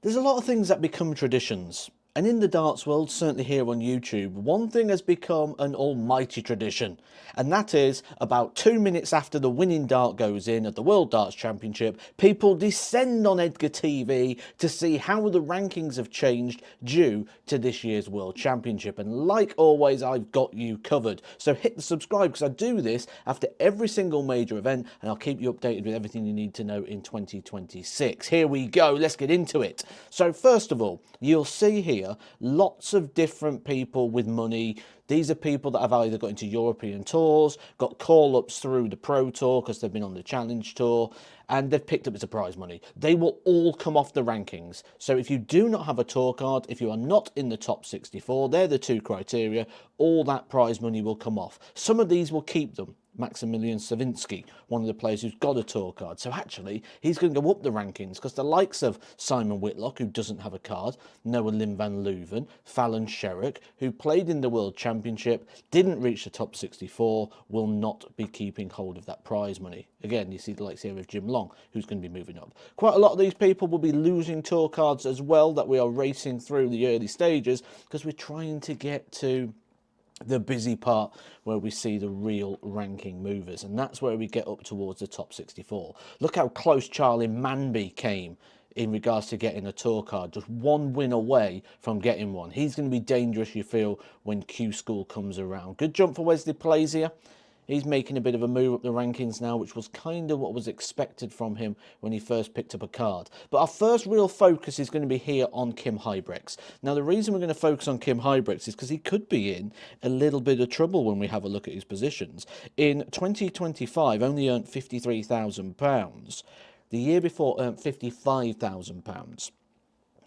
There's a lot of things that become traditions. And in the darts world, certainly here on YouTube, one thing has become an almighty tradition. And that is, about 2 minutes after the winning dart goes in at the World Darts Championship, people descend on Edgar TV to see how the rankings have changed due to this year's World Championship. And like always, I've got you covered. So hit the subscribe, because I do this after every single major event, and I'll keep you updated with everything you need to know in 2026. Here we go, let's get into it. So first of all, you'll see here lots of different people with money. These are people that have either got into European tours, got call-ups through the Pro Tour because they've been on the Challenge Tour, and they've picked up as a prize money. They will all come off the rankings. So if you do not have a tour card, if you are not in the top 64, they're the two criteria, all that prize money will come off. Some of these will keep them. Maximilian Savinsky, one of the players who's got a tour card. So actually, he's going to go up the rankings because the likes of Simon Whitlock, who doesn't have a card, Noah Lim van Leuven, Fallon Sherrock, who played in the World Championship, didn't reach the top 64, will not be keeping hold of that prize money. Again, you see the likes here of Jim Long, who's going to be moving up. Quite a lot of these people will be losing tour cards as well that we are racing through the early stages because we're trying to get to the busy part where we see the real ranking movers, and that's where we get up towards the top 64. Look how close Charlie Manby came in regards to getting a tour card, just one win away from getting one. He's going to be dangerous, you feel, when Q School comes around. Good jump for Wesley Plazier. He's making a bit of a move up the rankings now, which was kind of what was expected from him when he first picked up a card. But our first real focus is going to be here on Kim Huybrechts. Now, the reason we're going to focus on Kim Huybrechts is because he could be in a little bit of trouble when we have a look at his positions. In 2025, only earned £53,000. The year before earned £55,000.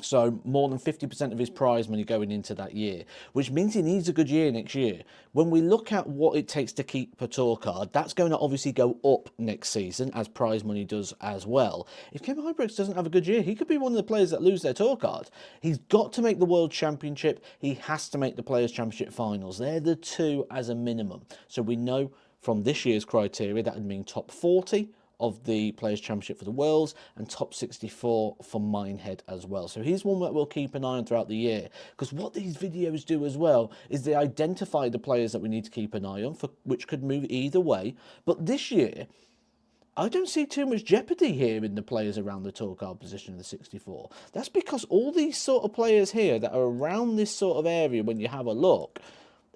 So more than 50% of his prize money going into that year, which means he needs a good year next year. When we look at what it takes to keep a tour card, that's going to obviously go up next season, as prize money does as well. If Kim Huybrechts doesn't have a good year, he could be one of the players that lose their tour card. He's got to make the World Championship. He has to make the Players' Championship finals. They're the two as a minimum. So we know from this year's criteria that would mean top 40 of the Players' Championship for the Worlds and top 64 for Minehead as well. So he's one that we'll keep an eye on throughout the year, because what these videos do as well is they identify the players that we need to keep an eye on, for which could move either way. But this year, I don't see too much jeopardy here in the players around the tour card position of the 64. That's because all these sort of players here that are around this sort of area, when you have a look,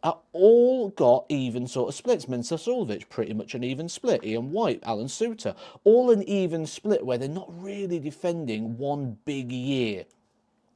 are all got even sort of splits. Mensah Suljovic, pretty much an even split. Ian White, Alan Suter, all an even split where they're not really defending one big year.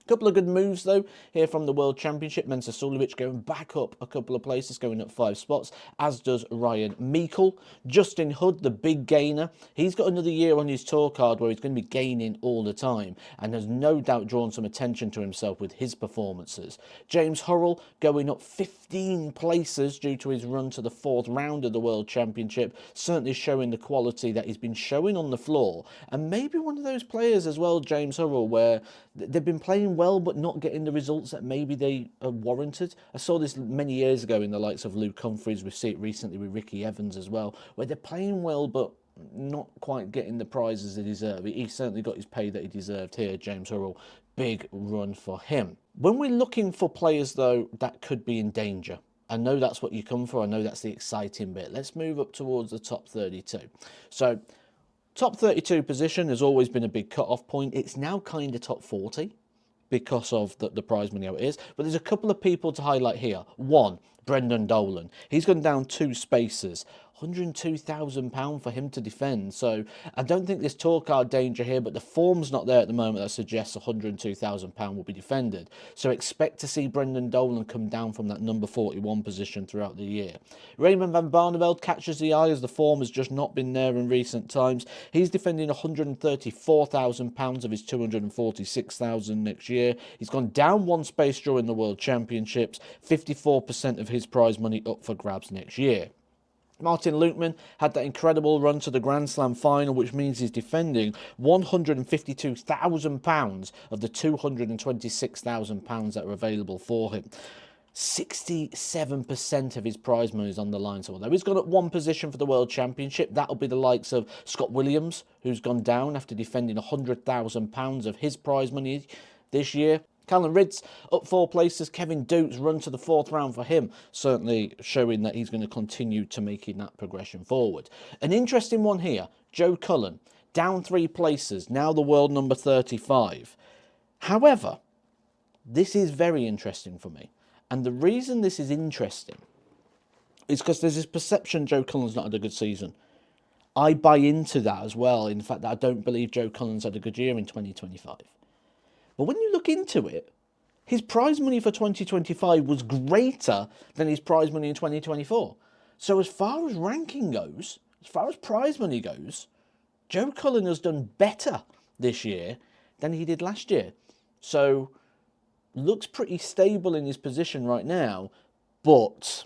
Couple of good moves though here from the World Championship. Mensah Suljovic going back up a couple of places, going up 5 spots, as does Ryan Meikle. Justin Hood, the big gainer, he's got another year on his tour card where he's going to be gaining all the time, and has no doubt drawn some attention to himself with his performances. James Hurrell going up 15 places due to his run to the 4th round of the World Championship, certainly showing the quality that he's been showing on the floor, and maybe one of those players as well, James Hurrell, where they've been playing well but not getting the results that maybe they are warranted. I saw this many years ago in the likes of Luke Humphries. We see it recently with Ricky Evans as well, where they're playing well but not quite getting the prizes they deserve. He certainly got his pay that he deserved here, James Hurrell. Big run for him. When we're looking for players, though, that could be in danger, I know that's what you come for. I know that's the exciting bit. Let's move up towards the top 32. So top 32 position has always been a big cut-off point. It's now kind of top 40 because of the prize money how it is. But there's a couple of people to highlight here. One, Brendan Dolan. He's gone down 2 spaces. £102,000 for him to defend. So I don't think there's tour card danger here, but the form's not there at the moment that suggests £102,000 will be defended. So expect to see Brendan Dolan come down from that number 41 position throughout the year. Raymond van Barneveld catches the eye as the form has just not been there in recent times. He's defending £134,000 of his £246,000 next year. He's gone down 1 space during the World Championships. 54% of his prize money up for grabs next year. Martin Lukeman had that incredible run to the Grand Slam final, which means he's defending £152,000 of the £226,000 that are available for him. 67% of his prize money is on the line. So although he's gone up one position for the World Championship, that'll be the likes of Scott Williams, who's gone down after defending £100,000 of his prize money this year. Callum Ridds up 4 places. Kevin Doot's run to the 4th round for him, certainly showing that he's going to continue to making that progression forward. An interesting one here, Joe Cullen, down 3 places, now the world number 35. However, this is very interesting for me. And the reason this is interesting is because there's this perception Joe Cullen's not had a good season. I buy into that as well, in the fact that I don't believe Joe Cullen's had a good year in 2025. But when you look into it, his prize money for 2025 was greater than his prize money in 2024. So as far as ranking goes, as far as prize money goes, Joe Cullen has done better this year than he did last year. So looks pretty stable in his position right now, but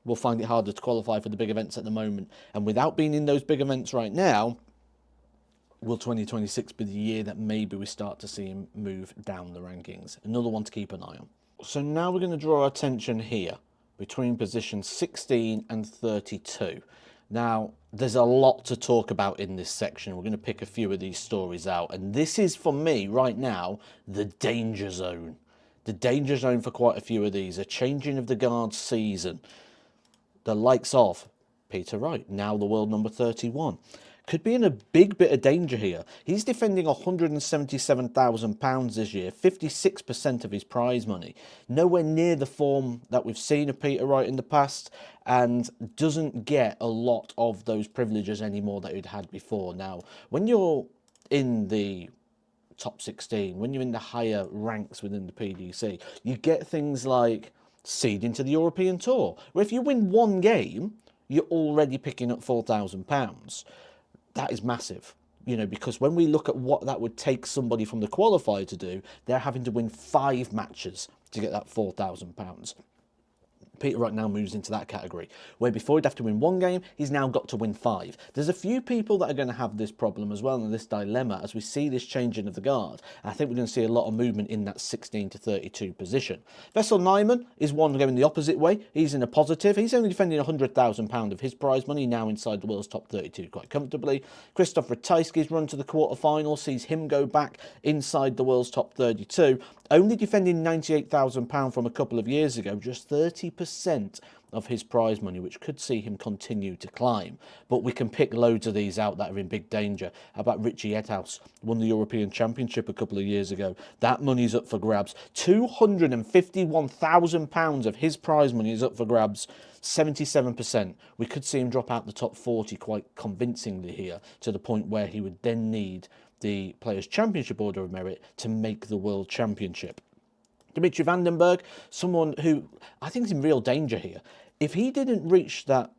we'll find it harder to qualify for the big events at the moment. And without being in those big events right now, will 2026 be the year that maybe we start to see him move down the rankings? Another one to keep an eye on. So now we're going to draw our attention here between positions 16 and 32. Now, there's a lot to talk about in this section. We're going to pick a few of these stories out. And this is, for me, right now, the danger zone. The danger zone for quite a few of these. A changing of the guards season. The likes of Peter Wright, now the world number 31. Could be in a big bit of danger here. He's defending £177,000 this year, 56% of his prize money. Nowhere near the form that we've seen of Peter Wright in the past, and doesn't get a lot of those privileges anymore that he'd had before. Now, when you're in the top 16, when you're in the higher ranks within the PDC, you get things like seeding to the European Tour, where if you win one game, you're already picking up £4,000. That is massive, you know, because when we look at what that would take somebody from the qualifier to do, they're having to win 5 matches to get that £4,000. Peter Wright now moves into that category, where before he'd have to win 1 game, he's now got to win 5. There's a few people that are going to have this problem as well, and this dilemma, as we see this changing of the guard. I think we're going to see a lot of movement in that 16 to 32 position. Vessel Nyman is one going the opposite way. He's in a positive. He's only defending £100,000 of his prize money, now inside the world's top 32 quite comfortably. Krzysztof Ratajski's run to the quarterfinal sees him go back inside the world's top 32, only defending £98,000 from a couple of years ago, just 30% of his prize money, which could see him continue to climb. But we can pick loads of these out that are in big danger. How about Richie Edhouse? Won the European Championship a couple of years ago. That money's up for grabs. £251,000 of his prize money is up for grabs. 77%. We could see him drop out the top 40 quite convincingly here, to the point where he would then need the Players' Championship Order of Merit to make the World Championship. Dimitri Vandenberg, someone who I think is in real danger here. If he didn't reach that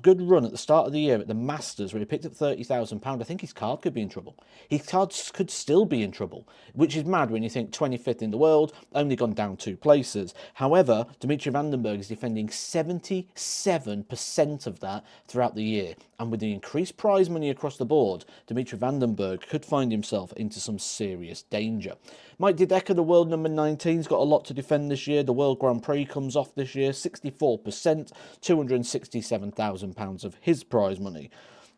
good run at the start of the year at the Masters, where he picked up £30,000, I think his card could be in trouble. His cards could still be in trouble, which is mad when you think 25th in the world, only gone down 2 places. However, Dimitri Vandenberg is defending 77% of that throughout the year. And with the increased prize money across the board, Dimitri Vandenberg could find himself into some serious danger. Mike de Decker, the world number 19, has got a lot to defend this year. The World Grand Prix comes off this year, 64%, £267,000 of his prize money.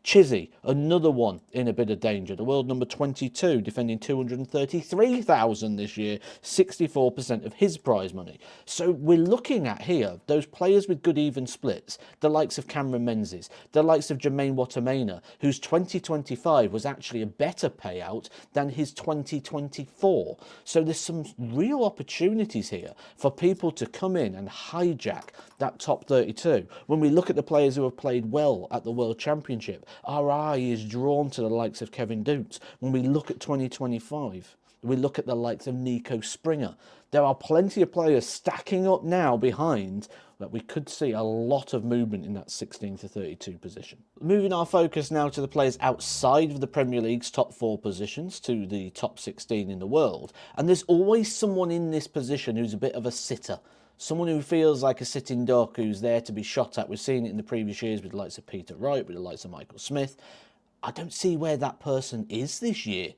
Chizzy, another one in a bit of danger. The world number 22, defending £233,000 this year, 64% of his prize money. So we're looking at here those players with good even splits, the likes of Cameron Menzies, the likes of Jermaine Watamena, whose 2025 was actually a better payout than his 2024. So there's some real opportunities here for people to come in and hijack that top 32. When we look at the players who have played well at the World Championship, our eye is drawn to the likes of Kevin Dootz. When we look at 2025, we look at the likes of Nico Springer. There are plenty of players stacking up now behind that we could see a lot of movement in that 16 to 32 position. Moving our focus now to the players outside of the Premier League's top 4 positions, to the top 16 in the world. And there's always someone in this position who's a bit of a sitter. Someone who feels like a sitting duck, who's there to be shot at. We've seen it in the previous years with the likes of Peter Wright, with the likes of Michael Smith. I don't see where that person is this year.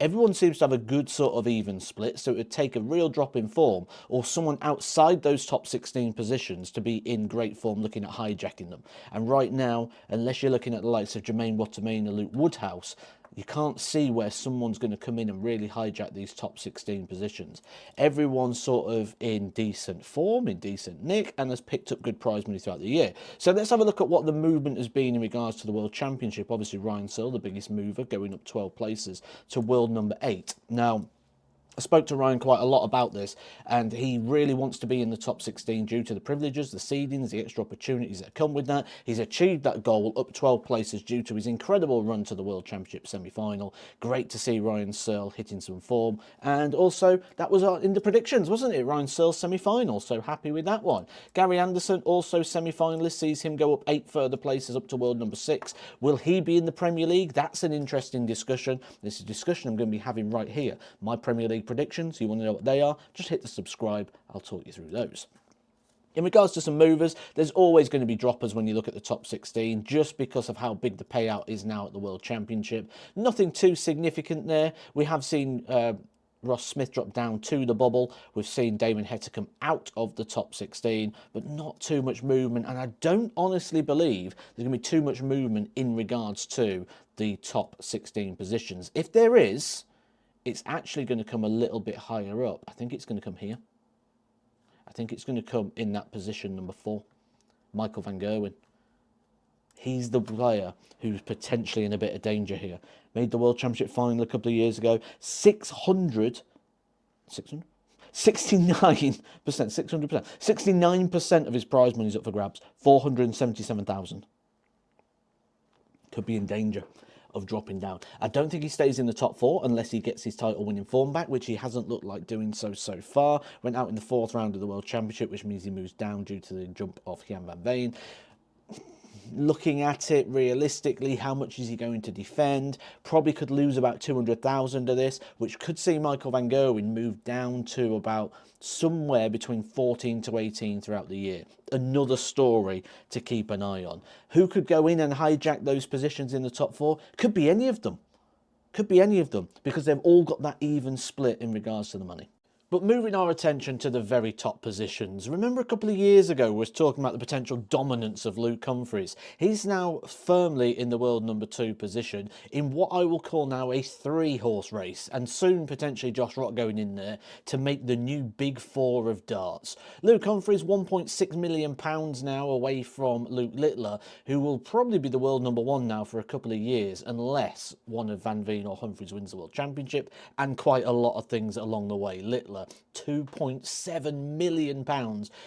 Everyone seems to have a good sort of even split, so it would take a real drop in form or someone outside those top 16 positions to be in great form looking at hijacking them. And right now, unless you're looking at the likes of Jermaine Watermain or Luke Woodhouse, you can't see where someone's going to come in and really hijack these top 16 positions. Everyone's sort of in decent form, in decent nick, and has picked up good prize money throughout the year. So let's have a look at what the movement has been in regards to the World Championship. Obviously, Ryan Searle, the biggest mover, going up 12 places to world number 8. Now, I spoke to Ryan quite a lot about this, and he really wants to be in the top 16 due to the privileges, the seedings, the extra opportunities that come with that. He's achieved that goal up 12 places due to his incredible run to the World Championship semi-final. Great to see Ryan Searle hitting some form, and also that was in the predictions, wasn't it? Ryan Searle semi-final, so happy with that one. Gary Anderson, also semi-finalist, sees him go up 8 further places up to world number 6. Will he be in the Premier League? That's an interesting discussion. This is a discussion I'm going to be having right here. My Premier League predictions, you want to know what they are, just hit the subscribe, I'll talk you through those. In regards to some movers, there's always going to be droppers when you look at the top 16, just because of how big the payout is now at the World Championship. Nothing too significant there. We have seen Ross Smith drop down to the bubble. We've seen Damon Heta come out of the top 16, but not too much movement. And I don't honestly believe there's going to be too much movement in regards to the top 16 positions. If there is, it's actually going to come a little bit higher up. I think it's going to come here. I think it's going to come in that position number 4, Michael van Gerwen. He's the player who's potentially in a bit of danger here. Made the World Championship final a couple of years ago. 600? 600? 69%, 600%. 69% of his prize money is up for grabs. 477,000. Could be in danger of dropping down. I don't think he stays in the top 4 unless he gets his title winning form back, which he hasn't looked like doing so far. Went out in the 4th round of the World Championship, which means he moves down due to the jump of Jan van Veen. Looking at it realistically, how much is he going to defend? Probably could lose about 200,000 of this, which could see Michael van Gerwen move down to about somewhere between 14 to 18 throughout the year. Another story to keep an eye on. Who could go in and hijack those positions in the top 4? Could be any of them. Could be any of them, because they've all got that even split in regards to the money. But moving our attention to the very top positions, remember a couple of years ago we was talking about the potential dominance of Luke Humphries. He's now firmly in the world number 2 position in what I will call now a 3-horse race, and soon potentially Josh Rock going in there to make the new big 4 of darts. Luke Humphries, £1.6 million now away from Luke Littler, who will probably be the world number 1 now for a couple of years, unless one of Van Veen or Humphries wins the World Championship, and quite a lot of things along the way. Littler, £2.7 million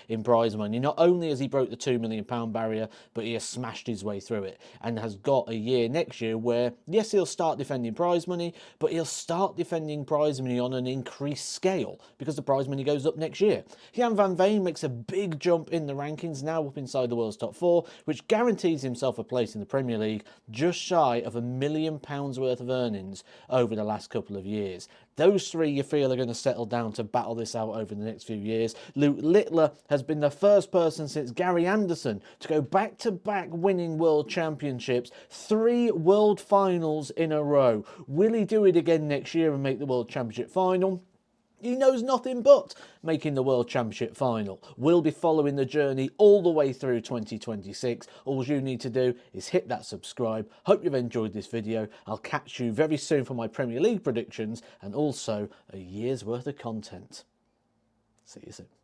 in prize money. Not only has he broke the £2 million barrier, but he has smashed his way through it and has got a year next year where, yes, he'll start defending prize money, but he'll start defending prize money on an increased scale because the prize money goes up next year. Jan van Veen makes a big jump in the rankings, now up inside the world's top 4, which guarantees himself a place in the Premier League, just shy of £1 million worth of earnings over the last couple of years. Those 3 you feel are going to settle down to battle this out over the next few years. Luke Littler has been the first person since Gary Anderson to go back-to-back winning world championships, 3 world finals in a row. Will he do it again next year and make the world championship final? He knows nothing but making the World Championship final. We'll be following the journey all the way through 2026. All you need to do is hit that subscribe. Hope you've enjoyed this video. I'll catch you very soon for my Premier League predictions and also a year's worth of content. See you soon.